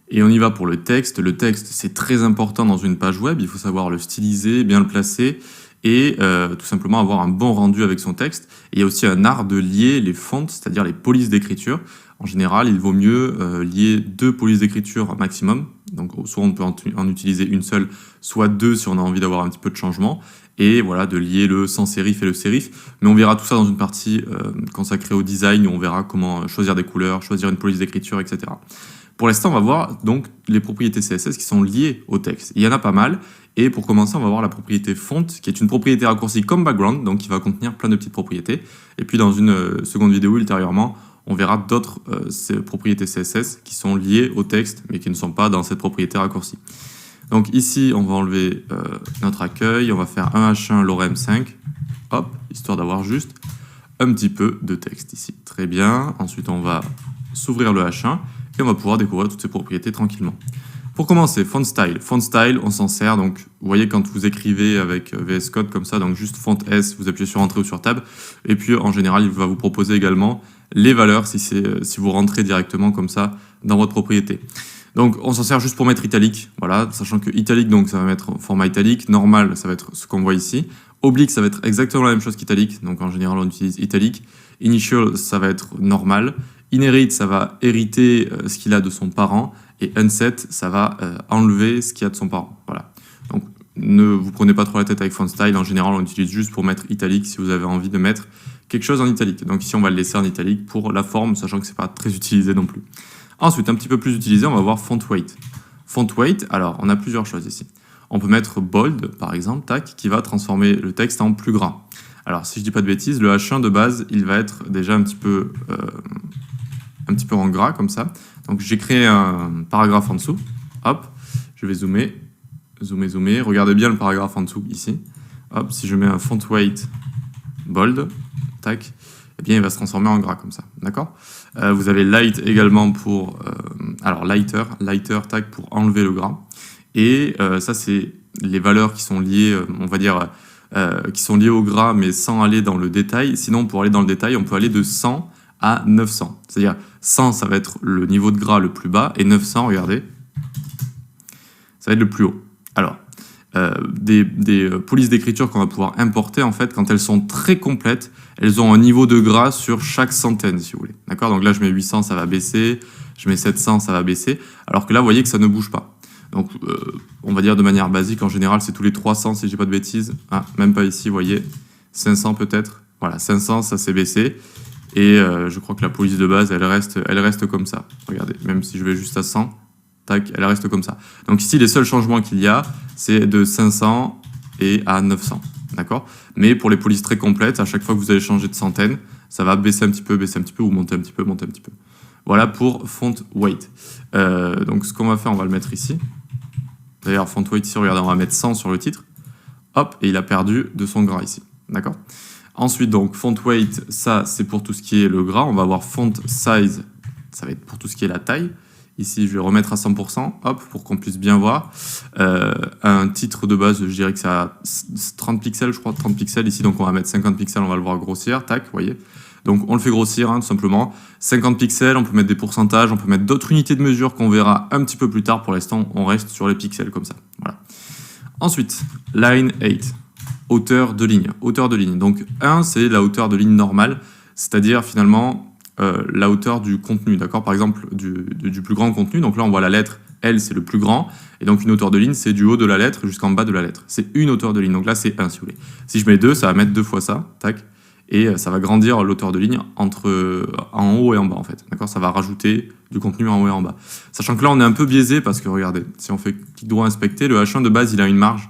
Et on y va pour le texte. Le texte, c'est très important dans une page web. Il faut savoir le styliser, bien le placer et tout simplement avoir un bon rendu avec son texte. Et il y a aussi un art de lier les fonts, c'est-à-dire les polices d'écriture. En général, il vaut mieux lier 2 polices d'écriture maximum. Donc, soit on peut en utiliser une seule, soit 2 si on a envie d'avoir un petit peu de changement. Et voilà, de lier le sans sérif et le sérif. Mais on verra tout ça dans une partie consacrée au design, où on verra comment choisir des couleurs, choisir une police d'écriture, etc. Pour l'instant, on va voir donc les propriétés CSS qui sont liées au texte. Il y en a pas mal. Et pour commencer, on va voir la propriété font, qui est une propriété raccourcie comme background, donc qui va contenir plein de petites propriétés. Et puis dans une seconde vidéo ultérieurement, on verra d'autres propriétés CSS qui sont liées au texte, mais qui ne sont pas dans cette propriété raccourcie. Donc ici, on va enlever notre accueil, on va faire un H1 lorem 5, hop, histoire d'avoir juste un petit peu de texte ici. Très bien, ensuite on va s'ouvrir le H1 et on va pouvoir découvrir toutes ces propriétés tranquillement. Pour commencer, font style. Font style, on s'en sert, donc vous voyez quand vous écrivez avec VS Code comme ça, donc juste font S, vous appuyez sur Entrée ou sur Tab, et puis en général, il va vous proposer également les valeurs si vous rentrez directement comme ça dans votre propriété. Donc on s'en sert juste pour mettre italique, voilà, sachant que italique, donc ça va mettre format italique, normal, ça va être ce qu'on voit ici, oblique, ça va être exactement la même chose qu'italique, donc en général on utilise italique, initial, ça va être normal, inherit, ça va hériter ce qu'il a de son parent, et unset, ça va enlever ce qu'il y a de son parent, voilà. Donc ne vous prenez pas trop la tête avec font style, en général on utilise juste pour mettre italique si vous avez envie de mettre quelque chose en italique. Donc ici on va le laisser en italique pour la forme, sachant que c'est pas très utilisé non plus. Ensuite, un petit peu plus utilisé, on va voir font weight. Font weight, alors on a plusieurs choses ici. On peut mettre bold, par exemple, tac, qui va transformer le texte en plus gras. Alors si je dis pas de bêtises, le H1 de base, il va être déjà un petit peu en gras comme ça. Donc j'ai créé un paragraphe en dessous. Hop, je vais zoomer. Regardez bien le paragraphe en dessous ici. Hop, si je mets un font weight bold, tac, eh bien il va se transformer en gras comme ça, d'accord. Vous avez light également pour, lighter, tac, pour enlever le gras. Et ça c'est les valeurs qui sont liées, on va dire, qui sont liées au gras, mais sans aller dans le détail. Sinon, pour aller dans le détail, on peut aller de 100 à 900. C'est-à-dire 100, ça va être le niveau de gras le plus bas, et 900, regardez, ça va être le plus haut. Alors, des polices d'écriture qu'on va pouvoir importer, en fait, quand elles sont très complètes, elles ont un niveau de gras sur chaque centaine, si vous voulez. D'accord? Donc là, je mets 800, ça va baisser. Je mets 700, ça va baisser. Alors que là, vous voyez que ça ne bouge pas. Donc, on va dire de manière basique, en général, c'est tous les 300, si je dis pas de bêtises. Ah, même pas ici, vous voyez. 500 peut-être. Voilà, 500, ça s'est baissé. Et je crois que la police de base, elle reste comme ça. Regardez, même si je vais juste à 100, tac, elle reste comme ça. Donc ici, les seuls changements qu'il y a, c'est de 500 et à 900. D'accord? Mais pour les polices très complètes, à chaque fois que vous allez changer de centaine, ça va baisser un petit peu, ou monter un petit peu, monter un petit peu. Voilà pour font weight. Donc ce qu'on va faire, on va le mettre ici. D'ailleurs, font weight ici, regardez, on va mettre 100 sur le titre. Hop, et il a perdu de son gras ici. D'accord? Ensuite, donc, font weight, ça, c'est pour tout ce qui est le gras. On va avoir font size, ça va être pour tout ce qui est la taille. Ici, je vais remettre à 100%, hop, pour qu'on puisse bien voir. Un titre de base, je dirais que c'est à 30 pixels, je crois, 30 pixels ici. Donc, on va mettre 50 pixels, on va le voir grossir, tac, vous voyez. Donc, on le fait grossir, hein, tout simplement. 50 pixels, on peut mettre des pourcentages, on peut mettre d'autres unités de mesure qu'on verra un petit peu plus tard. Pour l'instant, on reste sur les pixels comme ça. Voilà. Ensuite, line 8. Hauteur de ligne. Hauteur de ligne. Donc 1, c'est la hauteur de ligne normale, c'est-à-dire finalement la hauteur du contenu, d'accord? Par exemple, du plus grand contenu. Donc là, on voit la lettre L, c'est le plus grand. Et donc une hauteur de ligne, c'est du haut de la lettre jusqu'en bas de la lettre. C'est une hauteur de ligne. Donc là, c'est 1, si vous voulez. Si je mets 2, ça va mettre 2 fois ça, tac. Et ça va grandir l'hauteur de ligne en haut et en bas, en fait. D'accord? Ça va rajouter du contenu en haut et en bas. Sachant que là, on est un peu biaisé parce que, regardez, si on fait clic droit inspecter, le H1 de base, il a une marge.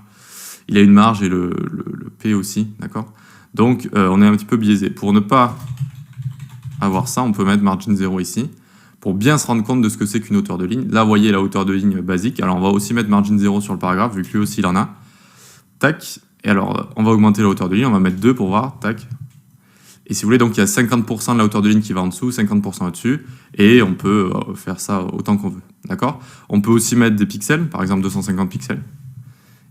Il a une marge et le P aussi, d'accord? Donc, on est un petit peu biaisé. Pour ne pas avoir ça, on peut mettre margin 0 ici, pour bien se rendre compte de ce que c'est qu'une hauteur de ligne. Là, vous voyez la hauteur de ligne basique. Alors, on va aussi mettre margin 0 sur le paragraphe, vu que lui aussi, il en a. Tac. Et alors, on va augmenter la hauteur de ligne. On va mettre 2 pour voir. Tac. Et si vous voulez, donc, il y a 50% de la hauteur de ligne qui va en dessous, 50% au-dessus. Et on peut faire ça autant qu'on veut, d'accord? On peut aussi mettre des pixels, par exemple 250 pixels.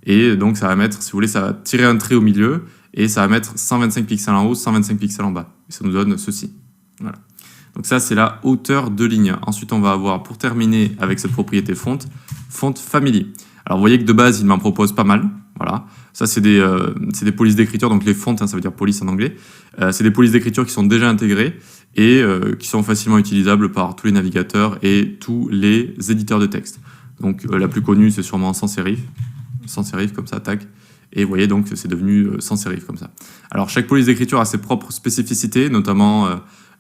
Et donc, ça va mettre, si vous voulez, ça va tirer un trait au milieu et ça va mettre 125 pixels en haut, 125 pixels en bas. Et ça nous donne ceci. Voilà. Donc ça, c'est la hauteur de ligne. Ensuite, on va avoir, pour terminer avec cette propriété font family. Alors, vous voyez que de base, il m'en propose pas mal. Voilà. Ça, c'est des polices d'écriture. Donc, les fonts, hein, ça veut dire police en anglais. C'est des polices d'écriture qui sont déjà intégrées et qui sont facilement utilisables par tous les navigateurs et tous les éditeurs de texte. Donc, la plus connue, c'est sûrement sans serif. Sans serif, comme ça, tac. Et vous voyez donc que c'est devenu sans serif, comme ça. Alors, chaque police d'écriture a ses propres spécificités, notamment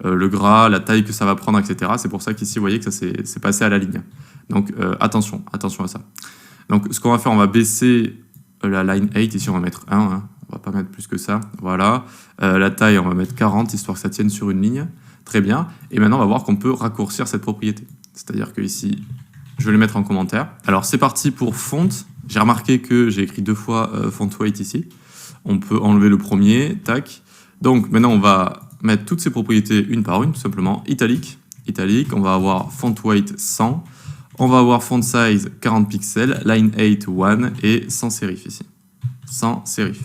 le gras, la taille que ça va prendre, etc. C'est pour ça qu'ici, vous voyez que ça s'est passé à la ligne. Donc, attention à ça. Donc, ce qu'on va faire, on va baisser la line 8. Ici, on va mettre 1. Hein. On va pas mettre plus que ça. Voilà. La taille, on va mettre 40, histoire que ça tienne sur une ligne. Très bien. Et maintenant, on va voir qu'on peut raccourcir cette propriété. C'est-à-dire que ici, je vais le mettre en commentaire. Alors, c'est parti pour font. J'ai remarqué que j'ai écrit 2 fois font weight ici. On peut enlever le premier. Tac. Donc, maintenant, on va mettre toutes ces propriétés une par une, tout simplement. Italique. On va avoir font weight 100. On va avoir font size 40 pixels, line 8 1 et sans serif ici. Sans serif.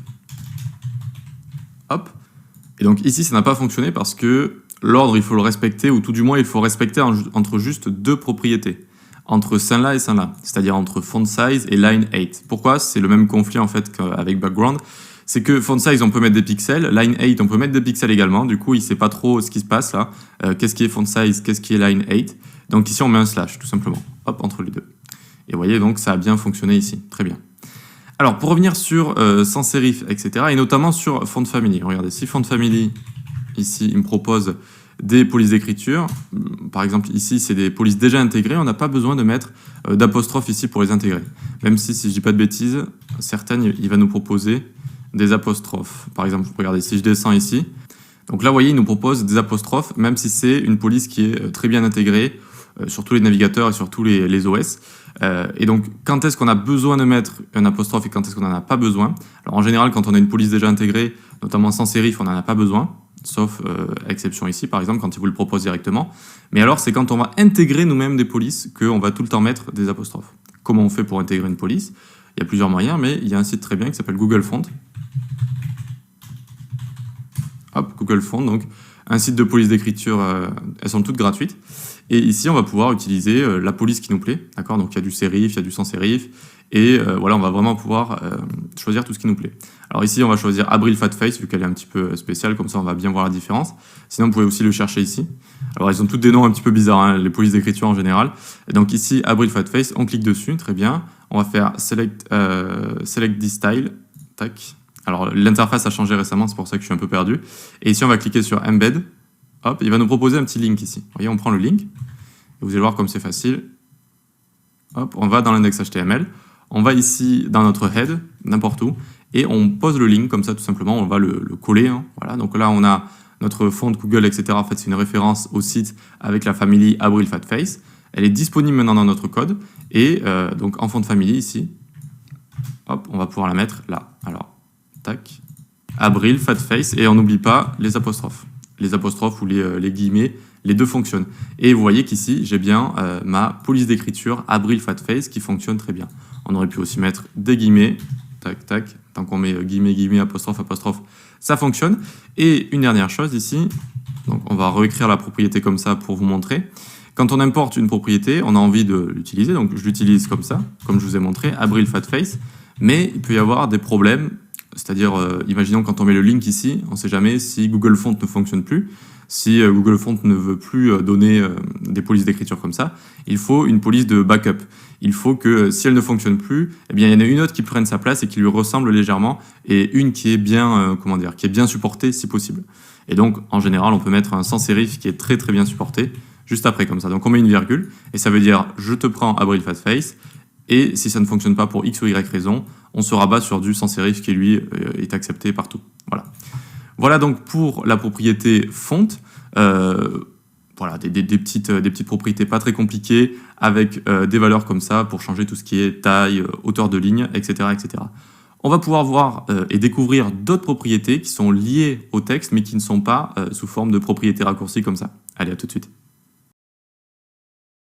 Hop. Et donc ici, ça n'a pas fonctionné parce que l'ordre, il faut le respecter, ou tout du moins, il faut respecter entre juste 2 propriétés. Entre celle-là et celle-là. C'est-à-dire entre font size et line 8. Pourquoi? C'est le même conflit en fait qu'avec background. C'est que font size, on peut mettre des pixels. Line 8, on peut mettre des pixels également. Du coup, il ne sait pas trop ce qui se passe là. Qu'est-ce qui est font size, qu'est-ce qui est line 8. Donc ici, on met un slash, tout simplement. Hop, entre les deux. Et vous voyez, donc, ça a bien fonctionné ici. Très bien. Alors, pour revenir sur sans serif, etc., et notamment sur font family. Regardez, si font family, ici, il me propose des polices d'écriture. Par exemple, ici, c'est des polices déjà intégrées. On n'a pas besoin de mettre d'apostrophe ici pour les intégrer. Même si je ne dis pas de bêtises, certaines, il va nous proposer des apostrophes. Par exemple, regardez, si je descends ici, donc là, vous voyez, il nous propose des apostrophes, même si c'est une police qui est très bien intégrée sur tous les navigateurs et sur tous les OS. Et donc, quand est-ce qu'on a besoin de mettre un apostrophe et quand est-ce qu'on n'en a pas besoin? Alors, en général, quand on a une police déjà intégrée, notamment sans serif, on n'en a pas besoin, sauf exception ici, par exemple, quand il vous le propose directement. Mais alors, c'est quand on va intégrer nous-mêmes des polices qu'on va tout le temps mettre des apostrophes. Comment on fait pour intégrer une police? Il y a plusieurs moyens, mais il y a un site très bien qui s'appelle Google Font. Hop, Google Font, donc un site de police d'écriture, elles sont toutes gratuites. Et ici, on va pouvoir utiliser la police qui nous plaît, d'accord? Donc il y a du serif, il y a du sans serif, et voilà, on va vraiment pouvoir choisir tout ce qui nous plaît. Alors ici, on va choisir Abril Fatface, vu qu'elle est un petit peu spéciale, comme ça on va bien voir la différence. Sinon, vous pouvez aussi le chercher ici. Alors ils ont toutes des noms un petit peu bizarres, hein, les polices d'écriture en général. Et donc ici, Abril Fatface, on clique dessus, très bien. On va faire Select this style, tac. Alors l'interface a changé récemment, c'est pour ça que je suis un peu perdu. Et ici, on va cliquer sur Embed. Hop, il va nous proposer un petit link ici. Vous voyez, on prend le link. Et vous allez voir comme c'est facile. Hop, on va dans l'index HTML. On va ici dans notre head, n'importe où. Et on pose le link comme ça, tout simplement. On va le coller. Hein. Voilà, donc là, on a notre font Google, etc. En fait, c'est une référence au site avec la famille Abril Fatface. Elle est disponible maintenant dans notre code. Et donc, en font family, ici, hop, on va pouvoir la mettre là. Alors, tac. Abril Fatface. Et on n'oublie pas les apostrophes. Les apostrophes ou les guillemets, les deux fonctionnent. Et vous voyez qu'ici, j'ai bien ma police d'écriture Abril Fatface qui fonctionne très bien. On aurait pu aussi mettre des guillemets, tac, tac, tant qu'on met guillemets, guillemets, apostrophe, apostrophe, ça fonctionne. Et une dernière chose ici, donc on va réécrire la propriété comme ça pour vous montrer. Quand on importe une propriété, on a envie de l'utiliser, donc je l'utilise comme ça, comme je vous ai montré, Abril Fatface, mais il peut y avoir des problèmes. C'est-à-dire, imaginons quand on met le link ici, on ne sait jamais si Google Font ne fonctionne plus, si Google Font ne veut plus donner des polices d'écriture comme ça, il faut une police de backup. Il faut que si elle ne fonctionne plus, eh bien, il y en a une autre qui prenne sa place et qui lui ressemble légèrement, et une qui est bien, qui est bien supportée si possible. Et donc, en général, on peut mettre un sans serif qui est très très bien supporté, juste après comme ça. Donc on met une virgule, et ça veut dire je te prends Abril Fatface, et si ça ne fonctionne pas pour X ou Y raison, on se rabat sur du sans serif qui, lui, est accepté partout. Voilà. Voilà donc pour la propriété font. Voilà, des petites propriétés pas très compliquées avec des valeurs comme ça pour changer tout ce qui est taille, hauteur de ligne, etc., etc. On va pouvoir voir et découvrir d'autres propriétés qui sont liées au texte mais qui ne sont pas sous forme de propriétés raccourcies comme ça. Allez, à tout de suite.